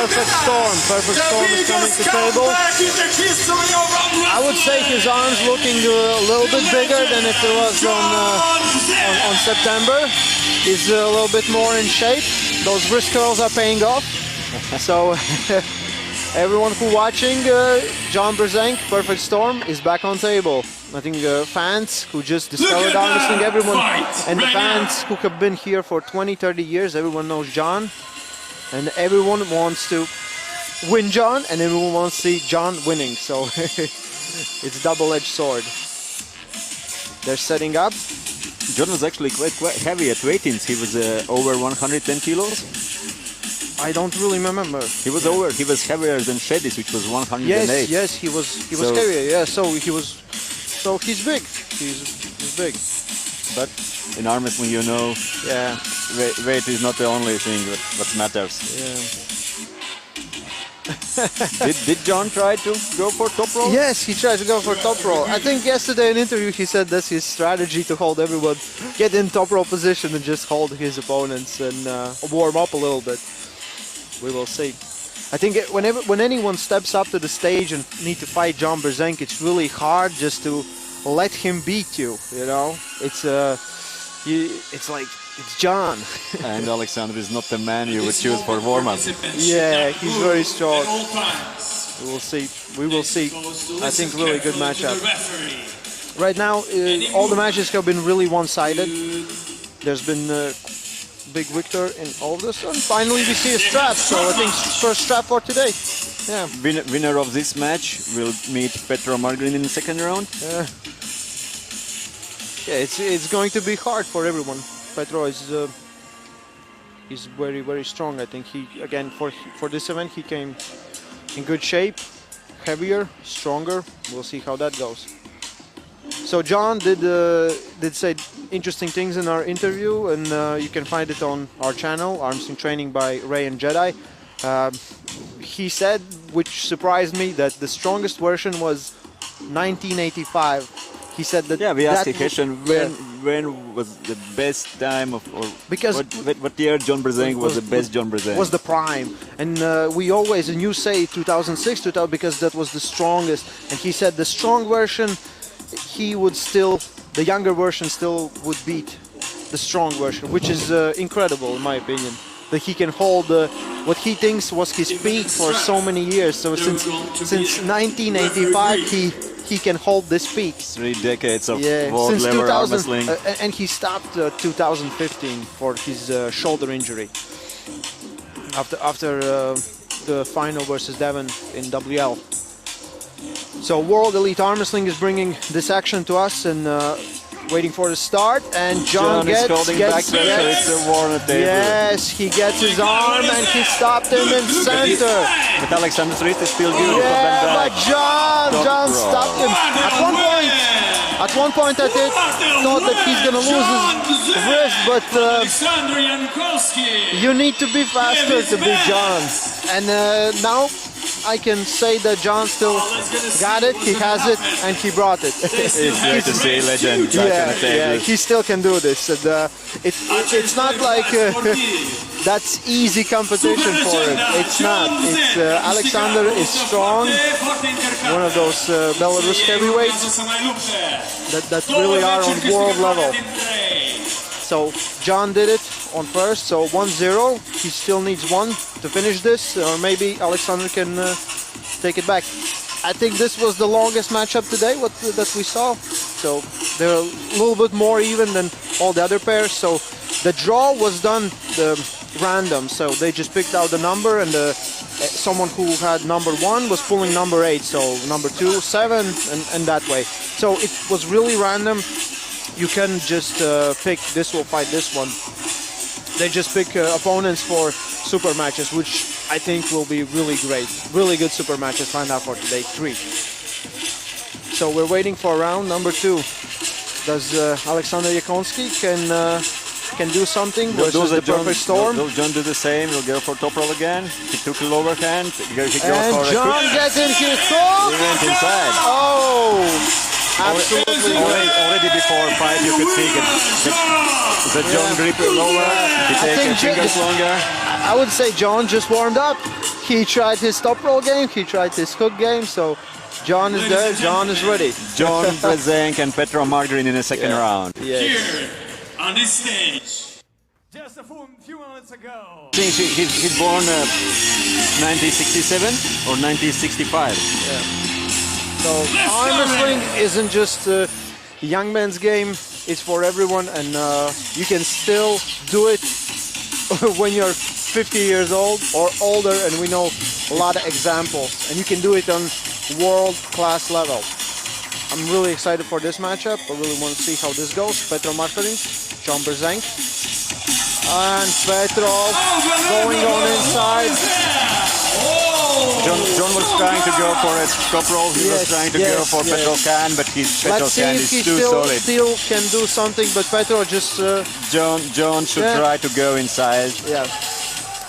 Perfect Storm. Perfect Storm is coming to table. I would say his arms looking a little bit bigger than if it was on September. He's a little bit more in shape. Those wrist curls are paying off. So everyone who watching, John Brzenk, Perfect Storm, is back on table. I think fans who just discovered arm wrestling, everyone, and the fans who have been here for 20, 30 years, everyone knows John. And everyone wants to win John, and everyone wants to see John winning. So it's double-edged sword. They're setting up. John was actually quite heavy at weigh-ins. He was over 110 kilos. I don't really remember. He was heavier than Shedis, which was 108. Yes, he was heavier. Yeah, so he's big. He's big. But in arm wrestling, you know, yeah, weight is not the only thing that matters. Yeah. did John try to go for top roll? Yes, he tried to go for top roll. I think yesterday in an interview he said that's his strategy, to hold everyone, get in top roll position and just hold his opponents and warm up a little bit. We will see. I think when anyone steps up to the stage and need to fight John Brzenk, it's really hard just to let him beat you. You know, it's like it's John. And Alexander is not the man you would choose for warm-up. Yeah, he's very strong. We will see. We will see. I think really good matchup. Right now, all the matches have been really one-sided. There's been big victor in all of this, and finally we see a strap. So I think first strap for today. Yeah. Winner of this match will meet Petro Margarin in the second round. Yeah, it's going to be hard for everyone. Petro is very, very strong. I think he, again, for this event, he came in good shape, heavier, stronger. We'll see how that goes. So John did say interesting things in our interview, and you can find it on our channel, Arm Wrestling Training by Ray and Jedi. He said, which surprised me, that the strongest version was 1985. He said that. Yeah, we asked the question when was the best time of, or because what year John Brzenk was the best John Brzenk? Was the prime, and we always, and you say 2006, 2000, because that was the strongest. And he said the strong version, he would still, the younger version still would beat the strong version, which is incredible in my opinion. That he can hold what he thinks was his peak for so many years. So since 1985, he can hold this peak. 3 decades of since world-level arm wrestling. And he stopped 2015 for his shoulder injury. After the final versus Devon in WL. So World Elite Arm Wrestling is bringing this action to us, and waiting for the start, and John gets it's a war on the table. Yes, he gets his arm and he stopped him in center. But Alexander's wrist is still good. Yeah, but John stopped him. At one point I thought that he's gonna lose his wrist, but you need to be faster to beat John. And now I can say that John still got it, he has it, and he brought it. It's great to see legend. Yeah, he still can do this. And, it's not like that's easy competition for him. It's not. It's Alexander is strong, one of those Belarus heavyweights that really are on world level. So John did it on first, so 1-0. He still needs one to finish this, or maybe Alexander can take it back. I think this was the longest matchup today that we saw. So they're a little bit more even than all the other pairs. So the draw was done random. So they just picked out the number, and someone who had number 1 was pulling number 8. So number 2, 7, and that way. So it was really random. You can just pick this will fight this one. They just pick opponents for super matches, which I think will be really great. Really good super matches lined up for today, 3. So we're waiting for round number 2. Does Alexander Yakonski can do something versus the Perfect Storm? Will John do the same? He'll go for top roll again. He took a lower hand. And John gets in his hook! He went inside. Oh! Absolutely. Already before fight, you could see the John grip lower. He takes fingers longer. I would say John just warmed up. He tried his top roll game, he tried his hook game, so John is there, John is ready. John Brzenk and Petro Margarin in the second round. Yes. Here on this stage. Just a few moments ago. I think he's born 1967 or 1965. So arm wrestling isn't just a young man's game, it's for everyone, and you can still do it when you're 50 years old or older, and we know a lot of examples, and you can do it on world-class level. I'm really excited for this matchup. I really want to see how this goes. Petro Margarin, John Brzenk, and Petro going on inside. John was trying to go for a top roll. He was trying to go for Petro Can, but Petro Let's see Can if is he too solid. still can do something, but Petro just John should try to go inside. yeah.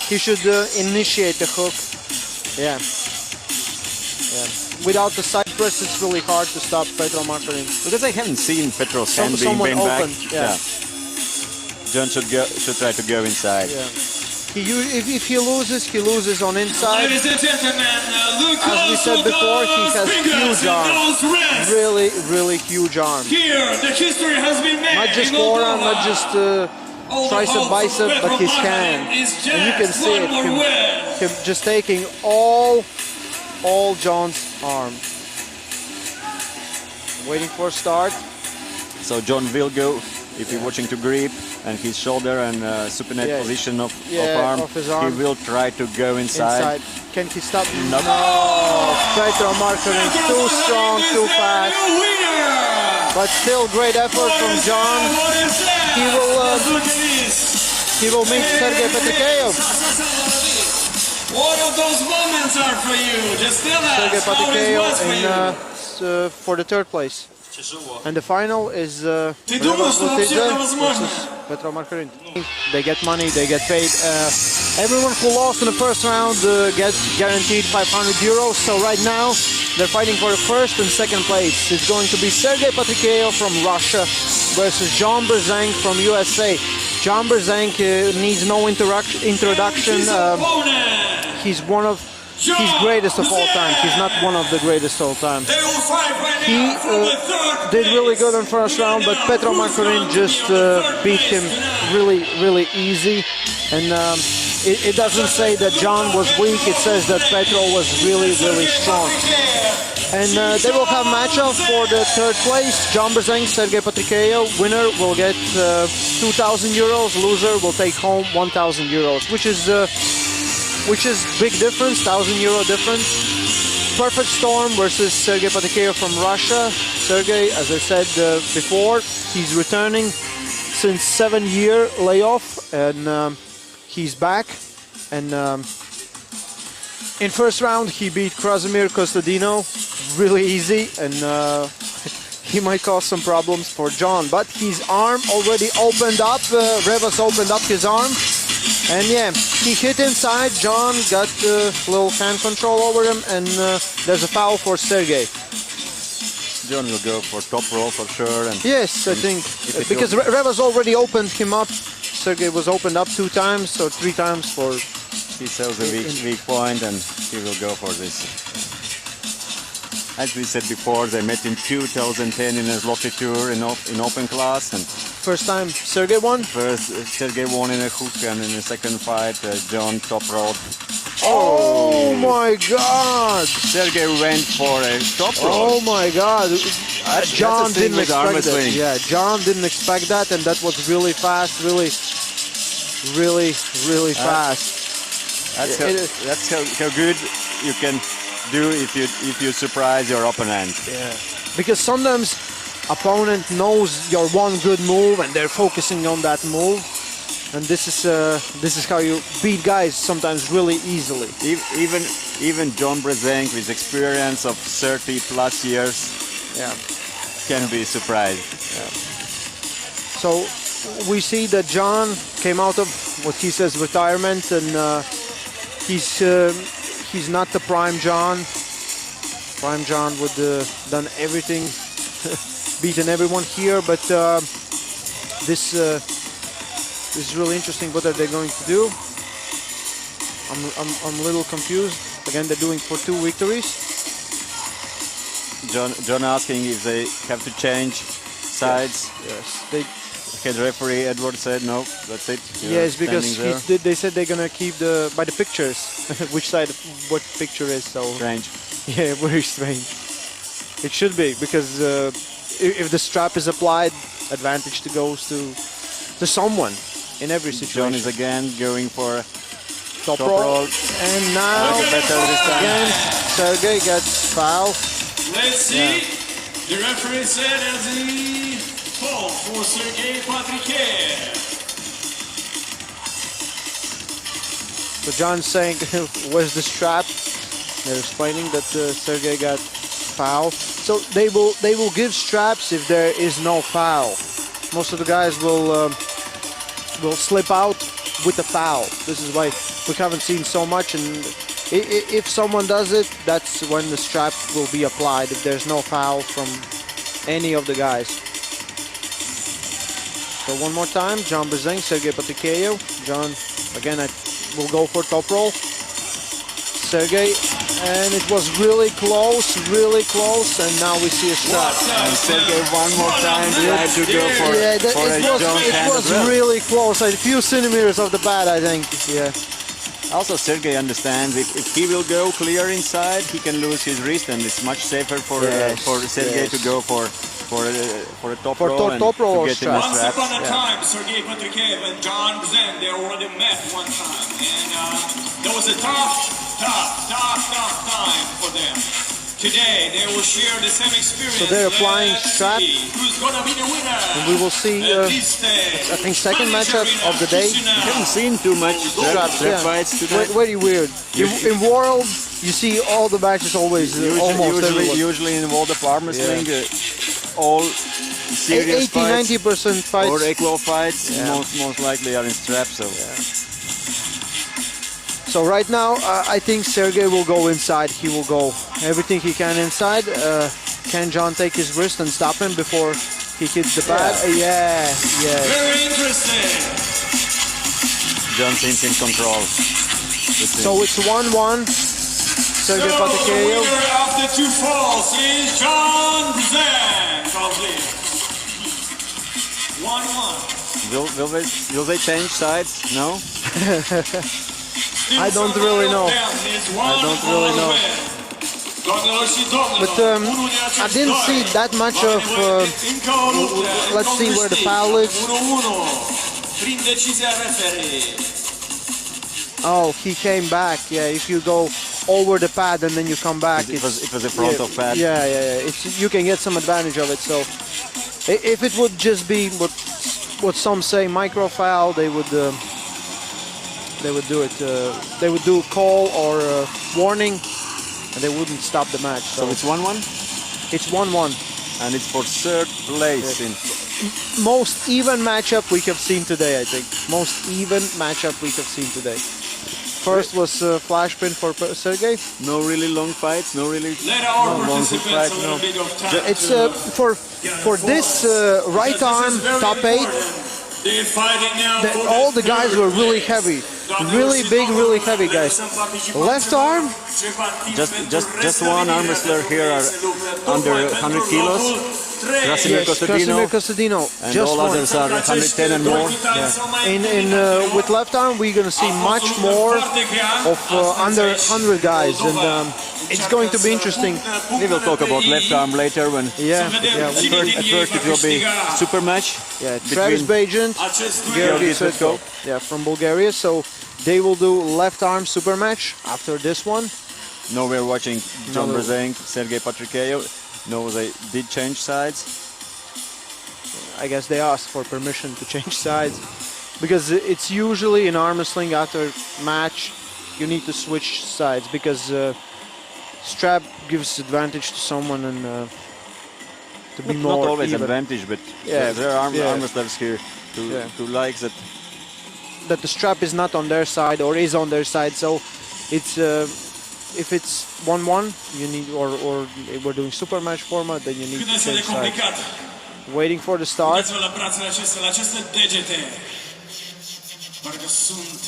He should initiate the hook. Yeah. Without the side press, it's really hard to stop Petro Margarin. Because I haven't seen Petro's hand being Someone bent back. open. Yeah. John should try to go inside. Yeah. If he loses on inside. Ladies and gentlemen, look As we said before, he has huge arms. Really, really huge arms. Here, the history has been made. Not just in forearm, Moldova. not just tricep, bicep, but his hand. And you can see it. Him just taking all John's arms. Waiting for start. So John will go if you're watching to grip and his shoulder and supinate Yes. position of Of his arm. He will try to go inside. Can he stop? No. Petro Margarin too strong, too fast. But still great effort from John. He will meet Sergey Petrikeyev. What of those moments are for you? Just tell us Sergey how it was for you. Petrikeyev for the third place. And the final is Ты думал, что вообще это возможно? Petro Margarin. They get money, they get paid. Everyone who lost in the first round gets guaranteed 500 euros. So right now they're fighting for the first and second place. It's going to be Sergey Petrikeyev from Russia versus John Brzenk from USA. John Brzenk needs no introduction. He's one of He's greatest of all time. He's not one of the greatest of all time. He did really good in first round, but Petro Margarin just beat him really, really easy. And it doesn't say that John was weak. It says that Petro was really, really strong. And they will have matchup for the third place. John Brzenk, Sergey Petrikeyev. Winner will get 2,000 euros. Loser will take home 1,000 euros, which is big difference, 1,000 euro difference. Perfect Storm versus Sergey Petrikeyev from Russia. Sergey, as I said before, he's returning since 7-year layoff, and he's back. And in first round, he beat Krasimir Kostadinov really easy, and he might cause some problems for John. But his arm already opened up. Revas opened up his arm. And yeah, he hit inside. John got a little hand control over him, and there's a foul for Sergey. John will go for top roll for sure. And Yes, I think because Revas already opened him up. Sergey was opened up 2 times or 3 times for. he sells a weak point, and he will go for this. As we said before, they met in 2010 in a Zloty tour in open class, and First time Sergey won. first Sergey won in a hook, and in the second fight John top rolled. Oh my God! Sergey went for a top roll. Oh my God! John the thing didn't with arm expect that. wrestling. Yeah, John didn't expect that, and that was really fast, really fast. That's how good you can do if you surprise your opponent. Yeah. Because sometimes opponent knows your one good move and they're focusing on that move, and this is how you beat guys sometimes really easily. Even John Brzenk, with experience of 30+ years, can be surprised. So we see that John came out of what he says retirement, and he's not the prime John. Prime John would done everything, beaten everyone here, but this is really interesting. What are they going to do? I'm a little confused. Again, they're doing for 2 victories. John asking if they have to change sides. Yes. They. Head referee Edward said no. That's it. You're Yes, because standing there. they said they're gonna keep by the pictures which side what picture is. So Strange. yeah, very strange. It should be because if the strap is applied, advantage goes to someone in every situation. John is again going for top top roll. roll. And now Better this time. again Sergey gets fouled. Let's see. The referee said as a foul for Sergei Patrikev. So John's saying, "Where's the strap?" They're explaining that Sergey got fouled. So they will give straps if there is no foul. Most of the guys will slip out with a foul. This is why we haven't seen so much. And if someone does it, that's when the strap will be applied. If there's no foul from any of the guys. So one more time, John Brzenk, Sergei Patrikev. John again will go for top roll. Sergey, and it was really close, and now we see a strap. And Sergey one more time tried to go for a John it hand was as well. really close, a few centimeters of the bat, I think. Yeah. Also, Sergey understands if he will go clear inside, he can lose his wrist, and it's much safer for Sergey to go for a top roll and top roll to or get him a strap. Once strap. upon a time, Sergei Patrikev and John Brzenk, they already met one time. And there was a tough time for them. Today, they will share the same experience. So they're applying Let's strap. see who's gonna be the winner? And we will see, I think, second matchup of the day. I haven't seen too much strap Yeah. fights today. Very weird. In World, you see all the matches always almost everyone. Usually in World of Arm Wrestling, all serious 80-90% fights fights. or equal fights most likely are in strap. So So right now, I think Sergey will go inside. He will go everything he can inside. Can John take his wrist and stop him before he hits the bat? Yeah. Very interesting. John seems in control. So it's 1-1. Sergey The Patrikev. winner of the 2 falls is John Brzenk of this. 1-1. Will they change sides? No. I don't really know. But I didn't see that much of. Let's see where the foul is. Oh, he came back. Yeah, if you go over the pad and then you come back, It was a frontal pad. Yeah. You can get some advantage of it. So if it would just be what some say micro foul, they would do it. They would do a call or a warning, and they wouldn't stop the match. So it's 1-1, It's 1-1. and it's for third place in. Most even matchup we have seen today, I think. Most even matchup we have seen today. First was flash pin for Sergey. No really long fights. No really. Let our long participants fight. a little bit of time It's to- for this right arm top 8. They're fighting now for All the third guys were really place. heavy, really big, really heavy guys. Left arm, Just one arm wrestler here are under 100 kilos. Krasimir yes, Kostadinov, Krasimir Kostadinov, and just all one. others are 110 and more. With left arm, we're gonna see much more of under 100 guys, and it's going to be interesting. We will talk about left arm later when at first it will be super match. Yeah, Travis Bajent, Georgi Svetko, from Bulgaria. So they will do left arm super match after this one. Now we're watching John Brzenk, Sergei Patrikev. No, they did change sides. I guess they asked for permission to change sides because it's usually in arm wrestling after match you need to switch sides because strap gives advantage to someone and to be more Not always even. advantage, but Yeah, there are yeah. arm wrestlers here who likes that. That the strap is not on their side or is on their side. So it's if it's 1-1, you need or if we're doing super match format, then you need to Cât de change sides. complicat. Waiting for the start. Uitați-vă la brațele acestea, la aceste degete. Parcă sunt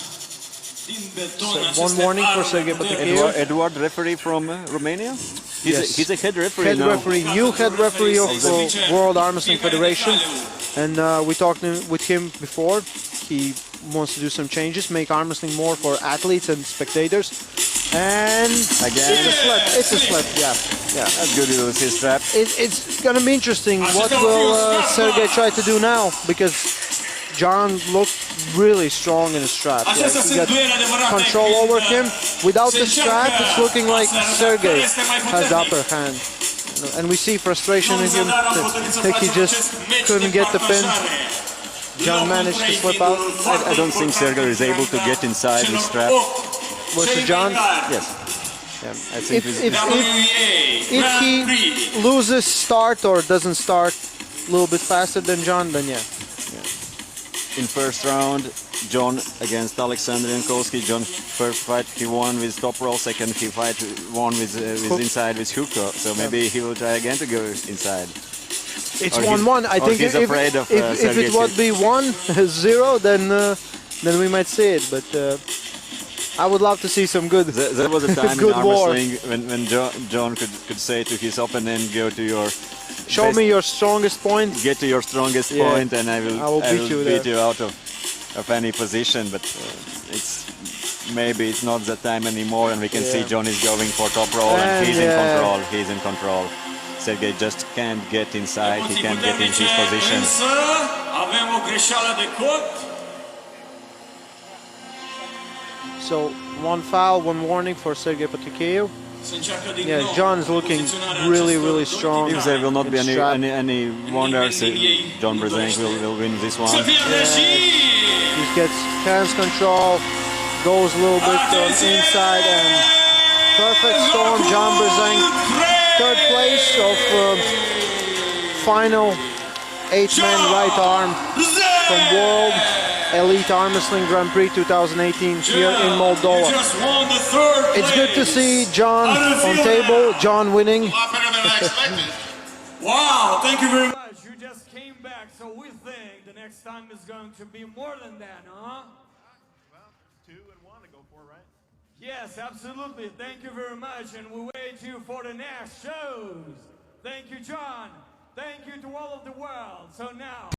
So one warning for Sergei Poticheyev. Edward, referee from Romania. Yes. He's a head referee Head now. referee, new head referee of World Arm Wrestling Federation, and we talked with him before. He wants to do some changes, make arm wrestling more for athletes and spectators. And Again. it's a slap, yeah. That's good. It was his trap. It's gonna be interesting. What will Sergei try to do now? Because John looked really strong in his strap. Yeah, he got control over him. Without the strap, it's looking like Sergei has the upper hand. And we see frustration in him. I think he just couldn't get the pin. John managed to slip out. I don't think Sergei is able to get inside the strap. Versus John? Yes. Yeah, I think If he loses start or doesn't start a little bit faster than John, then yeah. in first round, John against Alexander Jankowski. John first fight he won with top roll. Second he fight won with inside with hook. So maybe he will try again to go inside. It's 1-1. I think he's afraid of if it would be 1-0, then we might see it. But I would love to see some good. There was a time good in arm war. wrestling when John could say to his opponent, "Go to your Show me your strongest point. get to your strongest Yeah. point, and I will beat you out of any position." But maybe it's not that time anymore, and we can see John is going for top roll, and he's in control. He's in control. Sergei just can't get inside. He can't get in his position. Avem o greșeală de cot. So 1 foul, 1 warning for Sergei Poticheyev. Se încearcă din Yeah, nou John's looking poziționarea really, acestor really două strong. If there will not be in strap. any wonders, John Brzenk will win this Să one. fie regie! He gets hands control, goes a little bit inside, and perfect storm. John Brzenk, third place of final 8-man right arm from World Elite Arm Wrestling Grand Prix 2018 here in Moldova. You just won the third It's good to place. see John on table, John winning. Wow, thank you very much. You just came back, so we think the next time is going to be more than that, huh? Well, 2 and 1 to go for, right? Yes, absolutely. Thank you very much, and we wait you for the next shows. Thank you, John. Thank you to all of the world. So now.